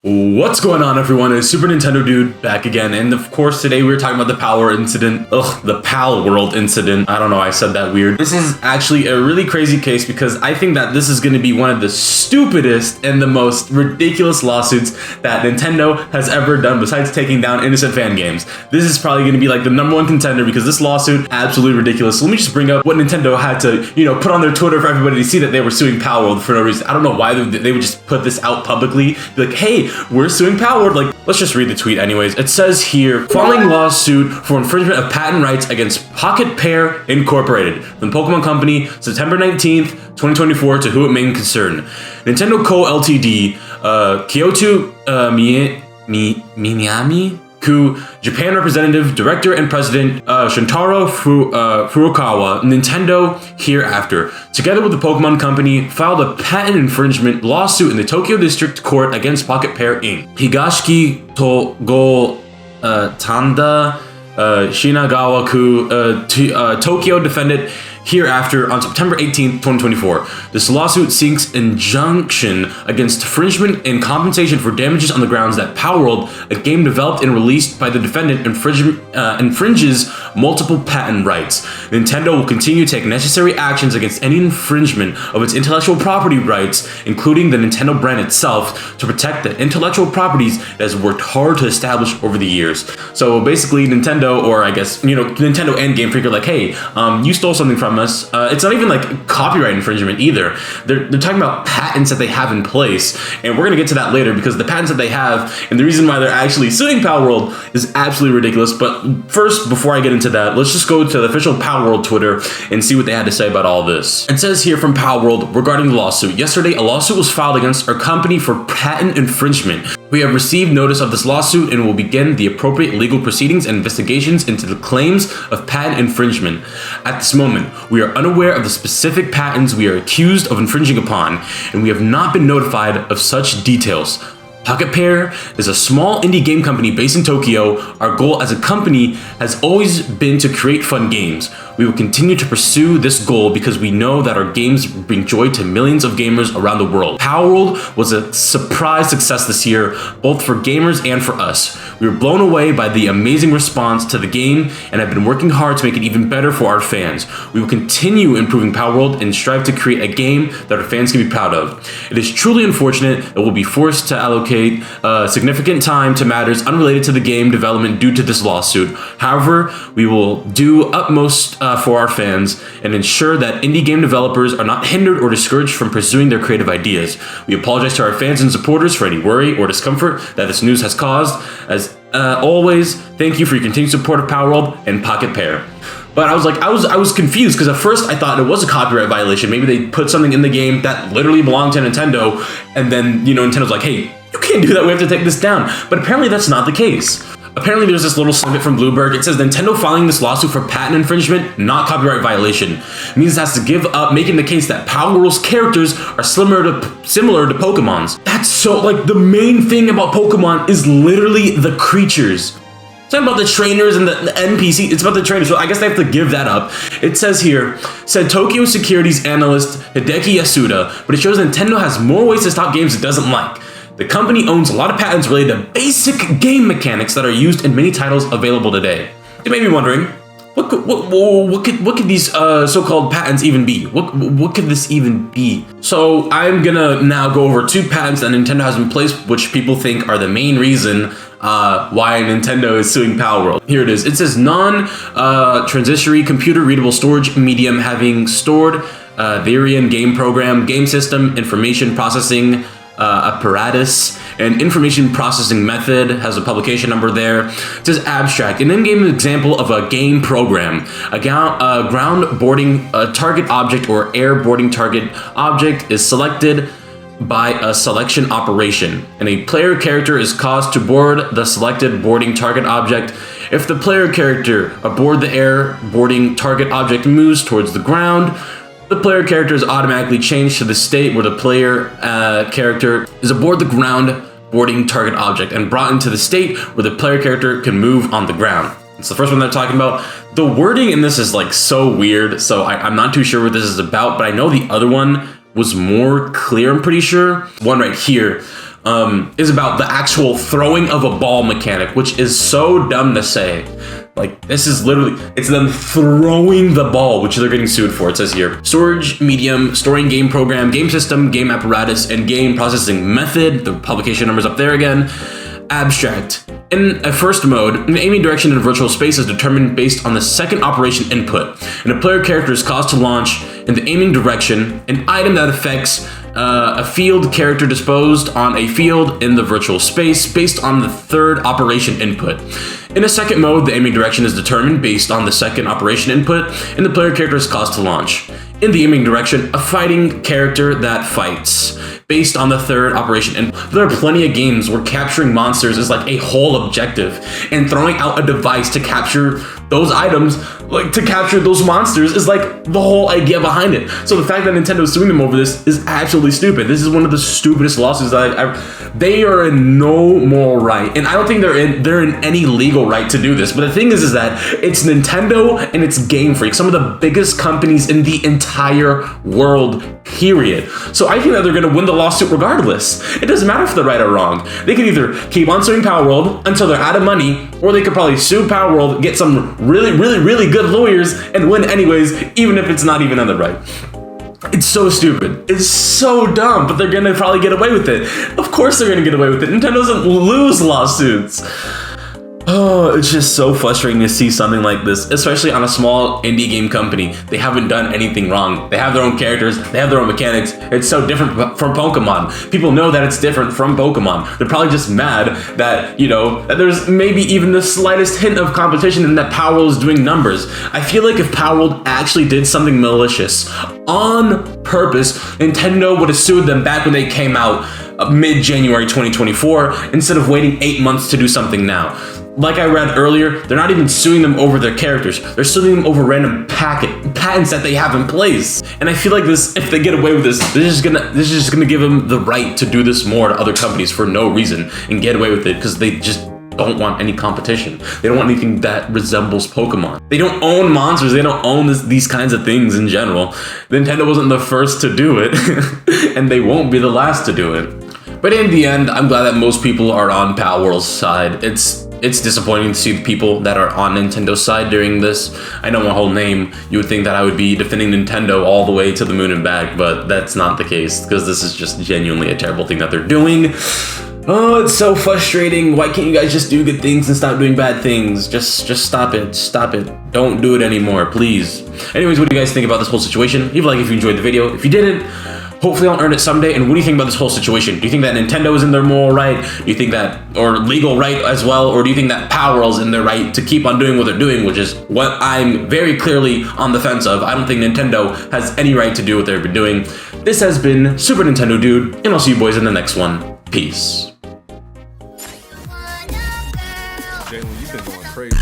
What's going on, everyone? It's Super Nintendo Dude back again, and of course today we're talking about the PalWorld incident. The PalWorld incident. I don't know, I said that weird. This is actually a really crazy case because I think that this is going to be one of the stupidest and the most ridiculous lawsuits that Nintendo has ever done besides taking down innocent fan games. This is probably going to be like the #1 contender because this lawsuit, absolutely ridiculous. So let me just bring up what Nintendo had to, put on their Twitter for everybody to see that they were suing PalWorld for no reason. I don't know why they would just put this out publicly, be like, hey, we're suing PalWorld. Like, let's just read the tweet anyways. It says here, following lawsuit for infringement of patent rights against Pocket Pair Incorporated from the Pokemon Company, September 19th, 2024, to who it may concern. Nintendo Co. Ltd., Kyoto Minami, Japan Representative, Director, and President Shintaro Furukawa, Nintendo hereafter, together with the Pokemon Company, filed a patent infringement lawsuit in the Tokyo District Court against Pocket Pair Inc. Higashiki to Go Tanda Shinagawa Tokyo defendant hereafter on September 18th, 2024. This lawsuit seeks injunction against infringement and compensation for damages on the grounds that PalWorld, a game developed and released by the defendant, infringes multiple patent rights. Nintendo will continue to take necessary actions against any infringement of its intellectual property rights, including the Nintendo brand itself, to protect the intellectual properties it has worked hard to establish over the years. So basically, Nintendo, or I guess, Nintendo and Game Freak are like, hey, you stole something from us. It's not even like copyright infringement either. They're talking about patents that they have in place, and we're gonna get to that later because the patents that they have and the reason why they're actually suing PalWorld is absolutely ridiculous. But first, before I get into that, let's just go to the official PalWorld Twitter and see what they had to say about all this. It says here from PalWorld regarding the lawsuit. Yesterday, a lawsuit was filed against our company for patent infringement. We have received notice of this lawsuit and will begin the appropriate legal proceedings and investigations into the claims of patent infringement. At this moment, we are unaware of the specific patents we are accused of infringing upon, and we have not been notified of such details. Pocket Pair is a small indie game company based in Tokyo. Our goal as a company has always been to create fun games. We will continue to pursue this goal because we know that our games bring joy to millions of gamers around the world. PalWorld was a surprise success this year, both for gamers and for us. We were blown away by the amazing response to the game and have been working hard to make it even better for our fans. We will continue improving PalWorld and strive to create a game that our fans can be proud of. It is truly unfortunate that we'll be forced to allocate significant time to matters unrelated to the game development due to this lawsuit. However, we will do utmost for our fans and ensure that indie game developers are not hindered or discouraged from pursuing their creative ideas. We apologize to our fans and supporters for any worry or discomfort that this news has caused. As always, thank you for your continued support of PalWorld and Pocket Pair. But I was confused because at first I thought it was a copyright violation. Maybe they put something in the game that literally belonged to Nintendo, and then Nintendo's like, hey, you can't do that, we have to take this down. But apparently that's not the case. Apparently there's this little snippet from Bloomberg. It says Nintendo filing this lawsuit for patent infringement, not copyright violation. It means it has to give up making the case that PalWorld's characters are similar to Pokemon's. That's so, like, the main thing about Pokemon is literally the creatures. It's not about the trainers and the NPC, it's about the trainers, so I guess they have to give that up. It says here, said Tokyo Securities analyst Hideki Yasuda, but it shows Nintendo has more ways to stop games it doesn't like. The company owns a lot of patents related to basic game mechanics that are used in many titles available today. You may be wondering, what could these so-called patents even be? What could this even be? So I'm gonna now go over 2 patents that Nintendo has in place, which people think are the main reason why Nintendo is suing PalWorld. Here it is. It says non-transitory computer-readable storage medium having stored Therian game program, game system, information processing apparatus, and information processing method, has a publication number there. It says abstract, an in-game example of a game program, a ground boarding target object or air boarding target object is selected by a selection operation, and a player character is caused to board the selected boarding target object. If the player character aboard the air boarding target object moves towards the ground, the player character is automatically changed to the state where the player character is aboard the ground boarding target object and brought into the state where the player character can move on the ground. It's the first one they're talking about. The wording in this is like so weird, so I'm not too sure what this is about, but I know the other one was more clear, I'm pretty sure. One right here. is about the actual throwing of a ball mechanic, which is so dumb to say. Like, this is literally, it's them throwing the ball, which they're getting sued for. It says here, storage medium, storing game program, game system, game apparatus, and game processing method. The publication number's up there again. Abstract. In a first mode, an aiming direction in a virtual space is determined based on the second operation input, and a player character is caused to launch in the aiming direction an item that affects a field character disposed on a field in the virtual space based on the third operation input. In a second mode, the aiming direction is determined based on the second operation input, and the player character is caused to launch in the aiming direction a fighting character that fights based on the third operation. And there are plenty of games where capturing monsters is like a whole objective, and throwing out a device to capture those items, like to capture those monsters, is like the whole idea behind it. So the fact that Nintendo's suing them over this is absolutely stupid. This is one of the stupidest lawsuits that they are in no moral right, and I don't think they're in any legal right to do this. But the thing is that it's Nintendo and it's Game Freak, some of the biggest companies in the entire world, period. So I think that they're gonna win the lawsuit regardless. It doesn't matter if they're right or wrong. They could either keep on suing PalWorld until they're out of money, or they could probably sue PalWorld, get some really good lawyers, and win anyways, even if it's not even on the right. It's so stupid. It's so dumb, but they're gonna probably get away with it. Of course they're gonna get away with it. Nintendo doesn't lose lawsuits. Oh, it's just so frustrating to see something like this, especially on a small indie game company. They haven't done anything wrong. They have their own characters, they have their own mechanics. It's so different from Pokemon. People know that it's different from Pokemon. They're probably just mad that, you know, that there's maybe even the slightest hint of competition and that PalWorld is doing numbers. I feel like if PalWorld actually did something malicious on purpose, Nintendo would have sued them back when they came out mid-January 2024 instead of waiting 8 months to do something now. Like I read earlier, they're not even suing them over their characters. They're suing them over random patents that they have in place. And I feel like this, if they get away with this is just gonna give them the right to do this more to other companies for no reason and get away with it because they just don't want any competition. They don't want anything that resembles Pokemon. They don't own monsters. They don't own these kinds of things in general. Nintendo wasn't the first to do it, and they won't be the last to do it. But in the end, I'm glad that most people are on PalWorld's side. It's disappointing to see the people that are on Nintendo's side during this. I know my whole name. You would think that I would be defending Nintendo all the way to the moon and back, but that's not the case because this is just genuinely a terrible thing that they're doing. Oh, it's so frustrating. Why can't you guys just do good things and stop doing bad things? Just stop it. Stop it. Don't do it anymore, please. Anyways, what do you guys think about this whole situation? Leave a like if you enjoyed the video. If you didn't, hopefully I'll earn it someday. And what do you think about this whole situation? Do you think that Nintendo is in their moral right? Do you think that, or legal right as well? Or do you think that PalWorld's in their right to keep on doing what they're doing, which is what I'm very clearly on the fence of? I don't think Nintendo has any right to do what they've been doing. This has been Super Nintendo Dude, and I'll see you boys in the next one. Peace. Jalen, you've been going crazy.